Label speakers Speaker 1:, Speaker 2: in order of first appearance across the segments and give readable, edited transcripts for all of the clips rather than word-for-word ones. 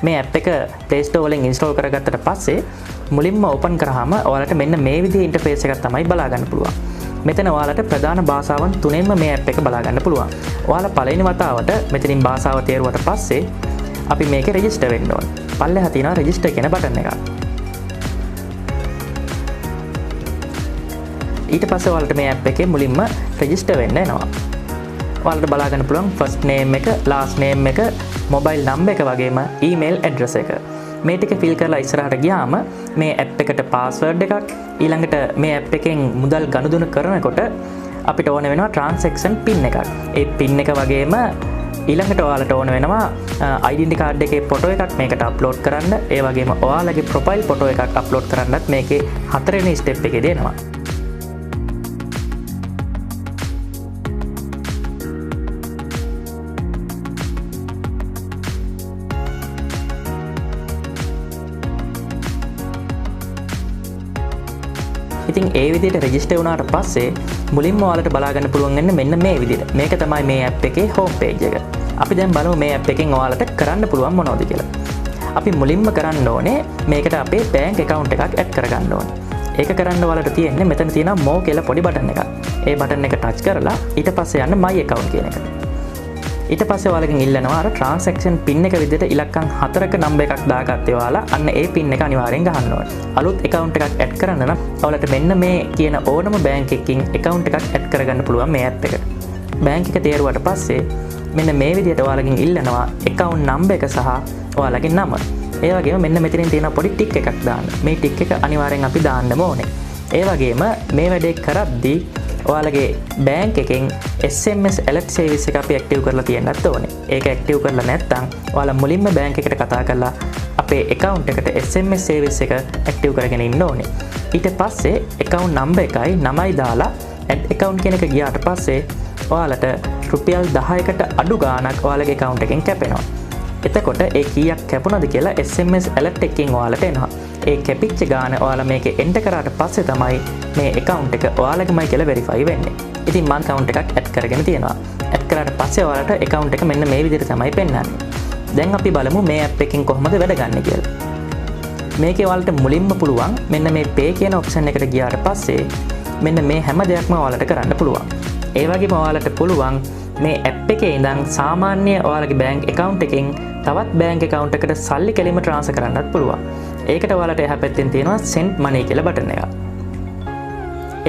Speaker 1: මේ ඇප් එක Play Store වලින් ඉන්ස්ටෝල් කරගත්තට පස්සේ මුලින්ම ඕපන් කරාම ඔයාලට මෙන්න මේ විදිහේ ඉන්ටර්ෆේස් එකක් තමයි බලා ගන්න පුළුවන්. මෙතන ඔයාලට ප්‍රධාන භාෂාවන් තුනෙන්ම මේ ඇප් එක බලා ගන්න පුළුවන්. ඔයාලා පළවෙනි වතාවට මෙතනින් භාෂාව තේරුවට පස්සේ අපි මේකේ රෙජිස්ටර් වෙන්න ඕන. පල්ලෙහා තියෙනවා රෙජිස්ටර් කියන බටන් එක. ඊට පස්සේ ඔයාලට මේ ඇප් එකේ මුලින්ම රෙජිස්ටර් වෙන්න එනවා. ඔයාලට බලා ගන්න පුළුවන් ෆස්ට් නේම් එක, ලාස්ට් නේම් එක, මොබයිල් නම්බර් එක වගේම ඊමේල් ඇඩ්‍රස් එක. මේ ටික ෆිල් කරලා ඉස්සරහට ගියාම මේ ඇප් එකට පාස්වර්ඩ් එකක්, ඊළඟට මේ ඇප් එකෙන් මුදල් ගනුදෙනු කරනකොට අපිට ඕන වෙනවා ට්‍රාන්සැක්ෂන් පින් එකක්. ඒ පින් එක වගේම ඊළඟට ඔයාලට ඕන වෙනවා ඩෙන්ටිටි කාඩ් එකේ ෆොටෝ එකක් මේකට අප්ලෝඩ් කරන්න. ඒ වගේම ඔයාලගේ ප්‍රොෆයිල් ෆොටෝ එකක් අප්ලෝඩ් කරන්නත් මේකේ 4 වෙනි ස්ටෙප් එකේදී එනවා. ඉතින් ඒ විදිහට රෙජිස්ටර් වුණාට පස්සේ මුලින්ම ඔයාලට බලා ගන්න පුළුවන් වෙන්නේ මෙන්න මේ විදිහට. මේක තමයි මේ ඇප් එකේ හෝම් පේජ් එක. අපි දැන් බලමු මේ ඇප් එකෙන් ඔයාලට කරන්න පුළුවන් මොනවද කියලා. අපි මුලින්ම කරන්න ඕනේ මේකට අපේ බැංක් account එකක් ඇඩ් කරගන්න ඕනේ. ඒක කරන්න ඔයාලට තියෙන්නේ මෙතන තියෙනවා more කියලා පොඩි බටන් එකක්. ඒ බටන් එක ටච් කරලා ඊට පස්සේ යන්න my account කියන එකට. ඊට පස්සේ ඔයාලගෙන් ඉල්ලනවා අර ට්‍රාන්සැක්ෂන් පින් එක විදිහට ඉලක්කම් 4ක නම්බර් එකක් දාගත්තේ ඔයාලා අන්න ඒ පින් එක අනිවාර්යෙන් ගහන්න ඕනේ. අලුත් account එකක් ඇඩ් කරන්න නම් ඔයාලට මෙන්න මේ කියන ඕනම බැංක් එකකින් account එකක් ඇඩ් කරගන්න පුළුවන් මේ ඇප් එකට. බැංක් එක තේරුවට පස්සේ මෙන්න මේ විදිහට ඔයාලගෙන් ඉල්ලනවා account number එක සහ ඔයාලගේ නම. ඒ වගේම මෙන්න මෙතනින් තියෙන පොඩි ටික් එකක් දාන්න. මේ ටික් එක අනිවාර්යෙන් අපි දාන්නම ඕනේ. ඒ වගේම මේ වැඩේ කරද්දී ඔයාලගේ බැංක් එකෙන් SMS Alert Service එක අපි ඇක්ටිව් කරලා තියෙන්නත් ඕනේ. ඒක ඇක්ටිව් කරලා නැත්නම් ඔයාලා මුලින්ම බැංක් එකට කතා කරලා අපේ account එකට SMS service එක ඇක්ටිව් කරගෙන ඉන්න ඕනේ. ඊට පස්සේ account number එකයි නමයි දාලා add account කියන එක ගියාට පස්සේ ඔයාලට රුපියල් 10කට අඩු ගාණක් ඔයාලගේ account එකෙන් කැපෙනවා. එතකොට ඒ කීයක් කැපුණාද කියලා SMS alert එකකින් ඔයාලට එනවා. ඒ කැපිච්ච ගාණ ඔයාලා මේකේ එන්ටර් කරාට පස්සේ තමයි මේ account එක ඔයාලගේමයි කියලා verify වෙන්නේ. ඉතින් මම account එකක් add කරගෙන තියෙනවා. add කරාට පස්සේ ඔයාලට account එක මෙන්න මේ විදිහට තමයි පෙන්වන්නේ. දැන් අපි බලමු මේ app එකෙන් කොහොමද වැඩ ගන්න කියලා. මේකේ ඔයාලට මුලින්ම පුළුවන් මෙන්න මේ pay කියන option එකට ගියාට පස්සේ මෙන්න මේ හැම දෙයක්ම ඔයාලට කරන්න පුළුවන්. ඒ වගේම ඔයාලට පුළුවන් මේ app එකේ ඉඳන් සාමාන්‍ය ඔයාලගේ bank account එකෙන් තවත් bank account එකට සල්ලි කෙලින්ම transfer කරන්නත් පුළුවන්. ඒකට ඔයාලට එහා පැත්තෙන් තියෙනවා send money කියලා බටන් එකක්.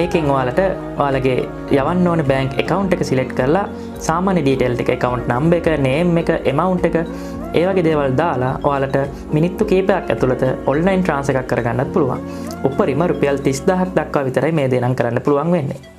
Speaker 1: ඒකෙන් ඔයාලට ඔයාලගේ යවන්න ඕන bank account එක select කරලා සාමාන්‍ය detail ටික account number එක, name එක, amount එක ඒ වගේ දේවල් දාලා ඔයාලට මිනිත්තු කිහිපයක් ඇතුළත online transfer එකක් කරගන්නත් පුළුවන්. උපරිම රුපියල් 30000ක් දක්වා විතරයි මේ දේ නම් කරන්න පුළුවන් වෙන්නේ.